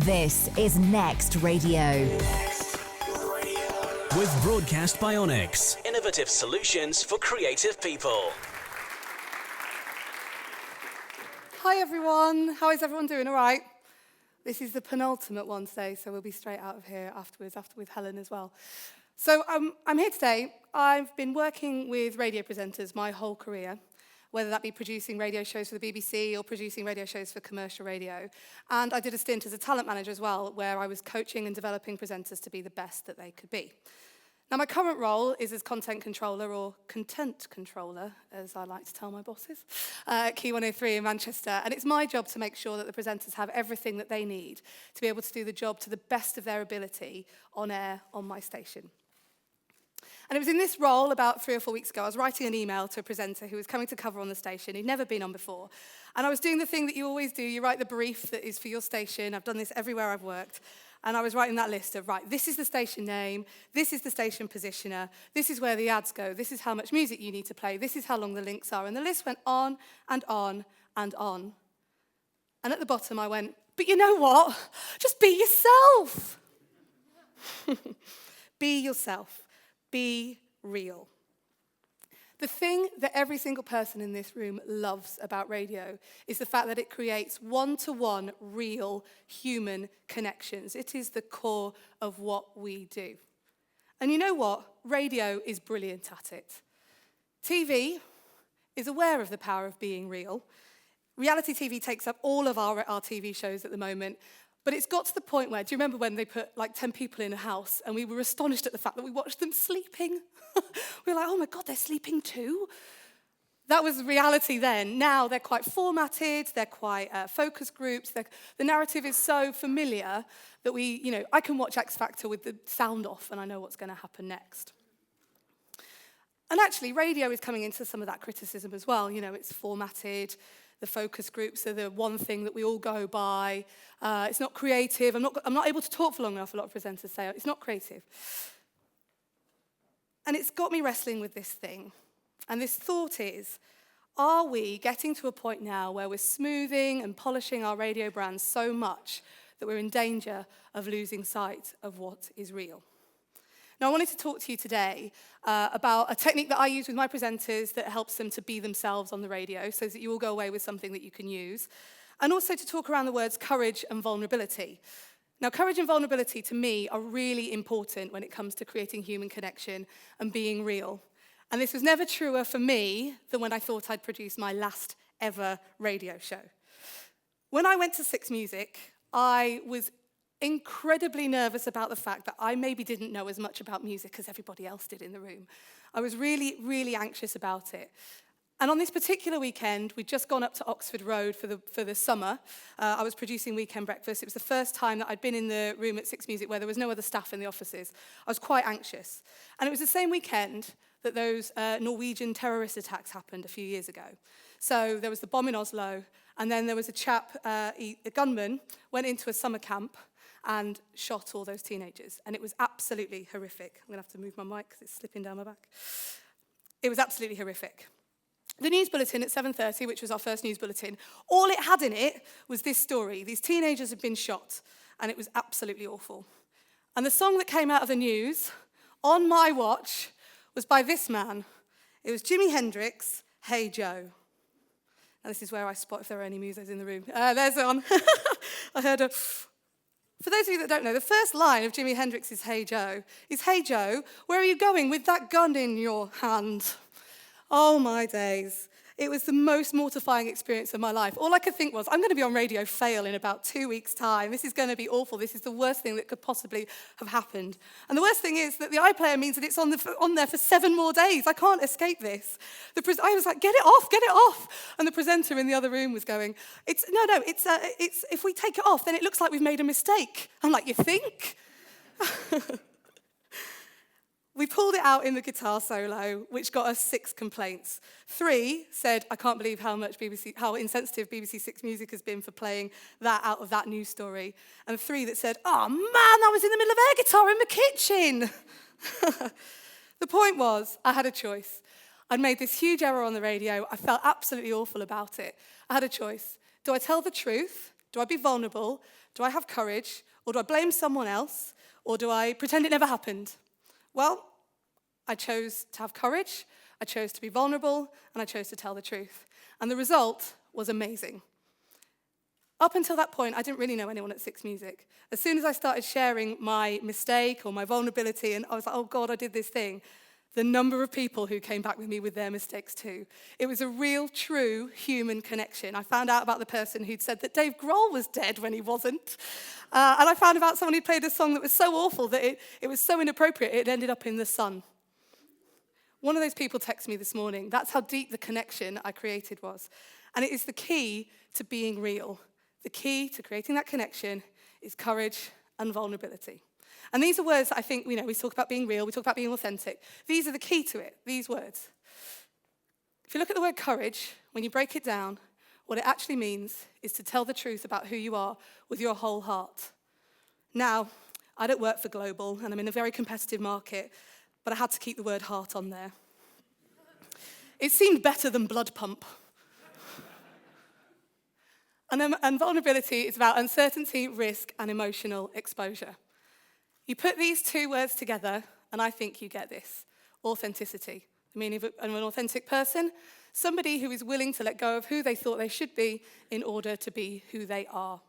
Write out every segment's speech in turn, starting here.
This is Next Radio. With Broadcast Bionics, innovative solutions for creative people. Hi everyone, how is everyone doing? All right? This is the penultimate one today, so we'll be straight out of here after with Helen as well. So I'm here today. I've been working with radio presenters my whole career, whether that be producing radio shows for the BBC or producing radio shows for commercial radio. And I did a stint as a talent manager as well, where I was coaching and developing presenters to be the best that they could be. Now, my current role is as content controller, or content controller, as I like to tell my bosses, at Key 103 in Manchester. And it's my job to make sure that the presenters have everything that they need to be able to do the job to the best of their ability on air on my station. And it was in this role about 3 or 4 weeks ago, I was writing an email to a presenter who was coming to cover on the station. He'd never been on before. And I was doing the thing that you always do. You write the brief that is for your station. I've done this everywhere I've worked. And I was writing that list of, right, this is the station name, this is the station positioner, this is where the ads go, this is how much music you need to play, this is how long the links are. And the list went on and on and on. And at the bottom I went, but you know what? Just be yourself. Be yourself. Be real. The thing that every single person in this room loves about radio is the fact that it creates one-to-one real human connections. It is the core of what we do. And you know what? Radio is brilliant at it. TV is aware of the power of being real. Reality TV takes up all of our TV shows at the moment. But it's got to the point where, do you remember when they put like 10 people in a house and we were astonished at the fact that we watched them sleeping? We were like, oh my God, they're sleeping too? That was reality then. Now they're quite formatted, they're quite focus groups. The narrative is so familiar that I can watch X Factor with the sound off and I know what's going to happen next. And actually, radio is coming into some of that criticism as well. You know, it's formatted. The focus groups are the one thing that we all go by. It's not creative. I'm not able to talk for long enough, a lot of presenters say. It's not creative. And it's got me wrestling with this thing. And this thought is, are we getting to a point now where we're smoothing and polishing our radio brands so much that we're in danger of losing sight of what is real? Now, I wanted to talk to you today about a technique that I use with my presenters that helps them to be themselves on the radio so that you all go away with something that you can use. And also to talk around the words courage and vulnerability. Now, courage and vulnerability to me are really important when it comes to creating human connection and being real. And this was never truer for me than when I thought I'd produce my last ever radio show. When I went to Six Music, I was incredibly nervous about the fact that I maybe didn't know as much about music as everybody else did in the room. I was really, really anxious about it. And on this particular weekend, we'd just gone up to Oxford Road for the summer. I was producing Weekend Breakfast. It was the first time that I'd been in the room at Six Music where there was no other staff in the offices. I was quite anxious. And it was the same weekend that those Norwegian terrorist attacks happened a few years ago. So there was the bomb in Oslo, and then there was a chap, a gunman, went into a summer camp and shot all those teenagers. And it was absolutely horrific. I'm going to have to move my mic because it's slipping down my back. It was absolutely horrific. The news bulletin at 7:30, which was our first news bulletin, all it had in it was this story. These teenagers had been shot, and it was absolutely awful. And the song that came out of the news, on my watch, was by this man. It was Jimi Hendrix, Hey Joe. Now this is where I spot if there are any musos in the room. There's one. I heard a... For those of you that don't know, the first line of Jimi Hendrix's Hey Joe is, Hey Joe, where are you going with that gun in your hand? Oh my days. It was the most mortifying experience of my life. All I could think was, I'm going to be on Radio Fail in about 2 weeks' time. This is going to be awful. This is the worst thing that could possibly have happened. And the worst thing is that the iPlayer means that it's on there for 7 more days. I can't escape this. I was like, get it off. And the presenter in the other room was going, it's if we take it off, then it looks like we've made a mistake. I'm like, you think? We pulled it out in the guitar solo, which got us 6 complaints. 3 said, I can't believe how insensitive BBC Six Music has been for playing that out of that news story. And 3 that said, oh man, I was in the middle of air guitar in the kitchen. The point was, I had a choice. I'd made this huge error on the radio. I felt absolutely awful about it. I had a choice. Do I tell the truth? Do I be vulnerable? Do I have courage, or do I blame someone else, or do I pretend it never happened? Well, I chose to have courage, I chose to be vulnerable, and I chose to tell the truth. And the result was amazing. Up until that point, I didn't really know anyone at Six Music. As soon as I started sharing my mistake or my vulnerability, and I was like, oh God, I did this thing, the number of people who came back with me with their mistakes too. It was a real, true human connection. I found out about the person who'd said that Dave Grohl was dead when he wasn't. And I found about someone who played a song that was so awful that it was so inappropriate, it ended up in the sun. One of those people texted me this morning. That's how deep the connection I created was. And it is the key to being real. The key to creating that connection is courage and vulnerability. And these are words that I think, we talk about being real, we talk about being authentic. These are the key to it, these words. If you look at the word courage, when you break it down, what it actually means is to tell the truth about who you are with your whole heart. Now, I don't work for Global, and I'm in a very competitive market, but I had to keep the word heart on there. It seemed better than blood pump. And vulnerability is about uncertainty, risk, and emotional exposure. You put these two words together, and I think you get this: authenticity. The meaning of an authentic person, somebody who is willing to let go of who they thought they should be in order to be who they are.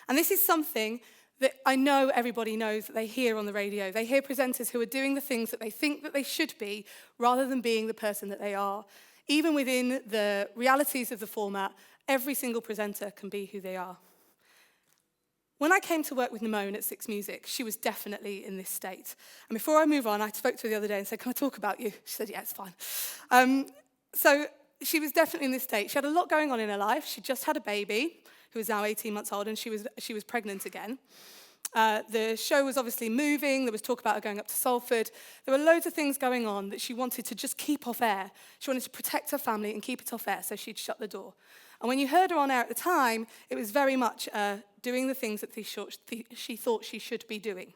And this is something that I know everybody knows that they hear on the radio. They hear presenters who are doing the things that they think that they should be rather than being the person that they are. Even within the realities of the format, every single presenter can be who they are. When I came to work with Nimone at Six Music, she was definitely in this state. And before I move on, I spoke to her the other day and said, can I talk about you? She said, yeah, it's fine. So she was definitely in this state. She had a lot going on in her life. She just had a baby, who was now 18 months old, and she was pregnant again. The show was obviously moving. There was talk about her going up to Salford. There were loads of things going on that she wanted to just keep off air. She wanted to protect her family and keep it off air, so she'd shut the door. And when you heard her on air at the time, it was very much doing the things that she thought she should be doing.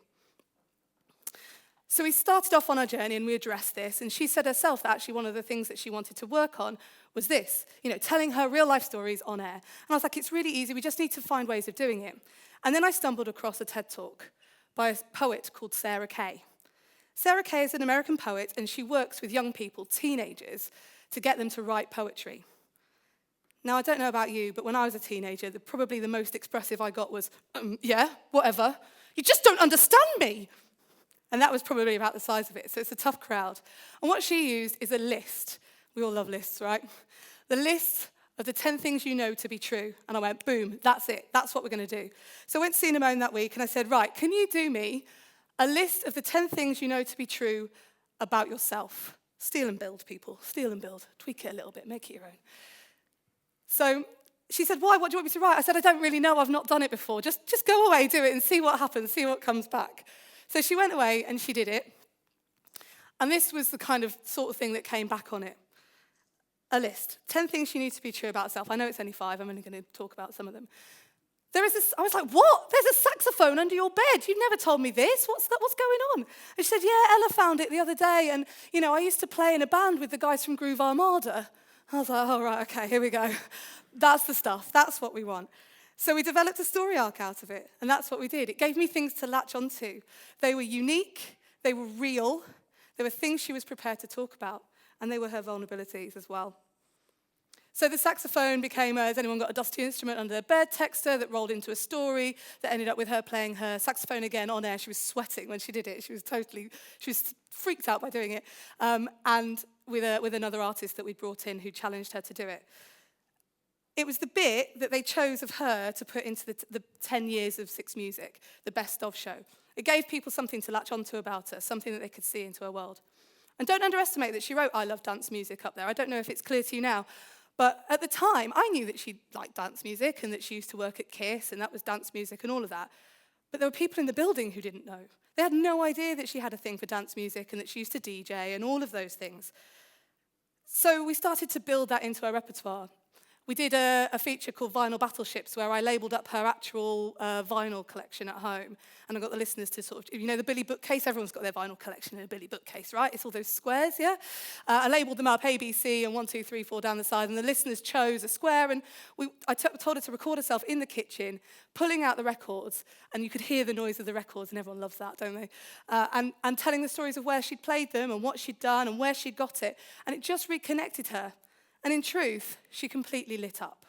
So we started off on our journey and we addressed this, and she said herself that actually one of the things that she wanted to work on was this, telling her real life stories on air. And I was like, it's really easy, we just need to find ways of doing it. And then I stumbled across a TED Talk by a poet called Sarah Kay. Sarah Kay is an American poet, and she works with young people, teenagers, to get them to write poetry. Now, I don't know about you, but when I was a teenager, probably the most expressive I got was, yeah, whatever. You just don't understand me. And that was probably about the size of it, so it's a tough crowd. And what she used is a list. We all love lists, right? The list of the 10 things you know to be true. And I went, boom, that's it. That's what we're going to do. So I went to see Nimone that week, and I said, right, can you do me a list of the 10 things you know to be true about yourself? Steal and build, people. Steal and build. Tweak it a little bit. Make it your own. So she said, why? What do you want me to write? I said, I don't really know. I've not done it before. Just go away, do it, and see what happens, see what comes back. So she went away, and she did it. And this was the kind of sort of thing that came back on it. A list. 10 things you need to be true about yourself. I know it's only 5. I'm only going to talk about some of them. I was like, what? There's a saxophone under your bed. You never told me this. What's going on? And she said, yeah, Ella found it the other day. And, I used to play in a band with the guys from Groove Armada. I was like, oh, right, okay, here we go. That's the stuff. That's what we want. So we developed a story arc out of it, and that's what we did. It gave me things to latch onto. They were unique, they were real, they were things she was prepared to talk about, and they were her vulnerabilities as well. So the saxophone became, has anyone got a dusty instrument under their bed texter that rolled into a story that ended up with her playing her saxophone again on air. She was sweating when she did it. She was freaked out by doing it. And with another artist that we brought in who challenged her to do it. It was the bit that they chose of her to put into the 10 years of Six Music, the best of show. It gave people something to latch onto about her, something that they could see into her world. And don't underestimate that she wrote I Love Dance Music up there. I don't know if it's clear to you now, but at the time, I knew that she liked dance music and that she used to work at KISS, and that was dance music and all of that. But there were people in the building who didn't know. They had no idea that she had a thing for dance music and that she used to DJ and all of those things. So we started to build that into our repertoire. We did a feature called Vinyl Battleships where I labelled up her actual vinyl collection at home, and I got the listeners to sort of, you know, the Billy bookcase, everyone's got their vinyl collection in a Billy bookcase, right? It's all those squares, yeah? I labelled them up A, B, C, and 1, 2, 3, 4 down the side, and the listeners chose a square, and I told her to record herself in the kitchen, pulling out the records, and you could hear the noise of the records, and everyone loves that, don't they? And telling the stories of where she'd played them, and what she'd done, and where she'd got it, and it just reconnected her. And in truth, she completely lit up.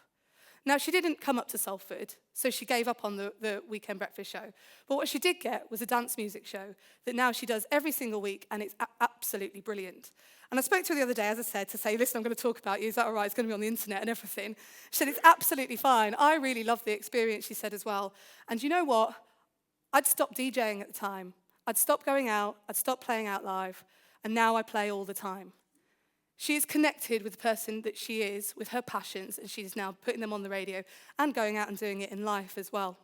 Now, she didn't come up to Salford, so she gave up on the weekend breakfast show. But what she did get was a dance music show that now she does every single week, and it's absolutely brilliant. And I spoke to her the other day, as I said, to say, listen, I'm going to talk about you. Is that all right? It's going to be on the internet and everything. She said, it's absolutely fine. I really loved the experience, she said as well. And you know what? I'd stopped DJing at the time. I'd stopped going out. I'd stopped playing out live. And now I play all the time. She is connected with the person that she is, with her passions, and she's now putting them on the radio and going out and doing it in life as well.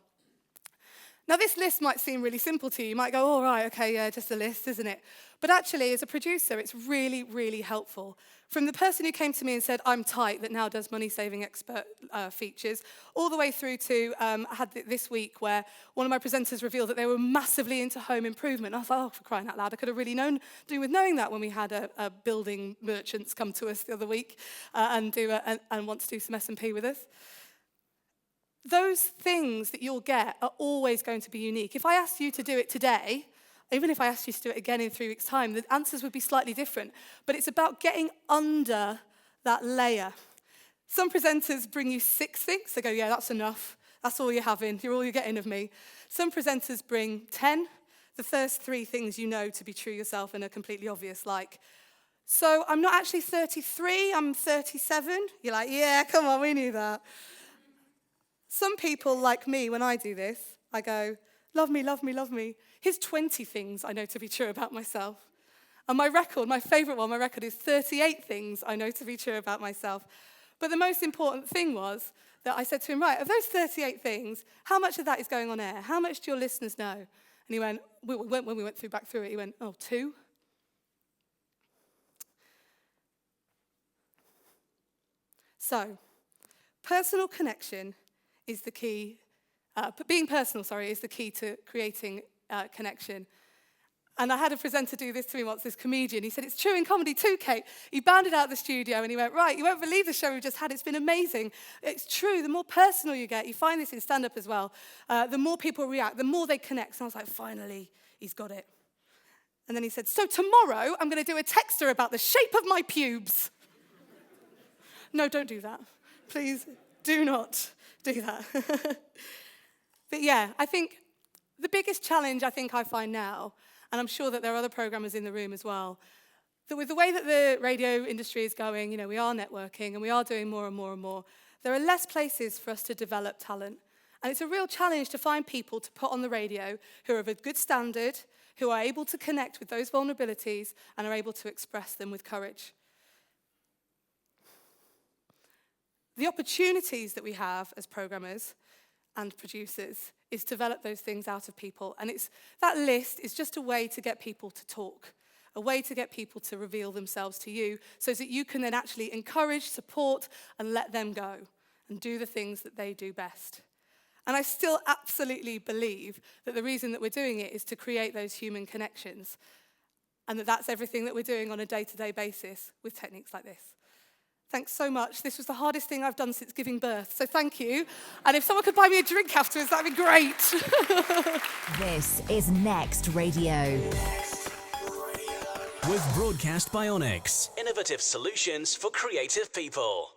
Now, this list might seem really simple to you. You might go, oh, right, okay, yeah, just a list, isn't it? But actually, as a producer, it's really, really helpful. From the person who came to me and said, I'm tight, that now does money-saving expert features, all the way through to, I had this week where one of my presenters revealed that they were massively into home improvement. I was like, oh, for crying out loud, I could have really do with knowing that when we had a building merchants come to us the other week and want to do some S&P with us. Those things that you'll get are always going to be unique. If I asked you to do it today, even if I asked you to do it again in 3 weeks' time, the answers would be slightly different. But it's about getting under that layer. Some presenters bring you 6 things. They go, yeah, that's enough. That's all you're having. You're all you're getting of me. Some presenters bring 10. The first 3 things you know to be true yourself and are completely obvious, like, so I'm not actually 33, I'm 37. You're like, yeah, come on, we knew that. Some people, like me, when I do this, I go, love me, love me, love me. Here's 20 things I know to be true about myself. And my record, my favourite one, my record is 38 things I know to be true about myself. But the most important thing was that I said to him, right, of those 38 things, how much of that is going on air? How much do your listeners know? And he went, when we went back through it, he went, oh, 2. So, personal connection is the key. Being personal, is the key to creating connection. And I had a presenter do this to me once, this comedian. He said, it's true in comedy too, Kate. He bounded out of the studio and he went, right, you won't believe the show we've just had. It's been amazing. It's true. The more personal you get, you find this in stand-up as well, the more people react, the more they connect. And I was like, finally, he's got it. And then he said, so tomorrow I'm going to do a texter about the shape of my pubes. No, don't do that. Please do not do that. But yeah, I think the biggest challenge I find now, and I'm sure that there are other programmers in the room as well, that with the way that the radio industry is going, you know, we are networking and we are doing more and more and more, there are less places for us to develop talent. And it's a real challenge to find people to put on the radio who are of a good standard, who are able to connect with those vulnerabilities and are able to express them with courage. The opportunities that we have as programmers and producers is to develop those things out of people. And that list is just a way to get people to talk, a way to get people to reveal themselves to you so that you can then actually encourage, support, and let them go and do the things that they do best. And I still absolutely believe that the reason that we're doing it is to create those human connections, and that's everything that we're doing on a day-to-day basis with techniques like this. Thanks so much. This was the hardest thing I've done since giving birth, so thank you. And if someone could buy me a drink afterwards, that'd be great. This is Next Radio. With Broadcast by Onyx. Innovative solutions for creative people.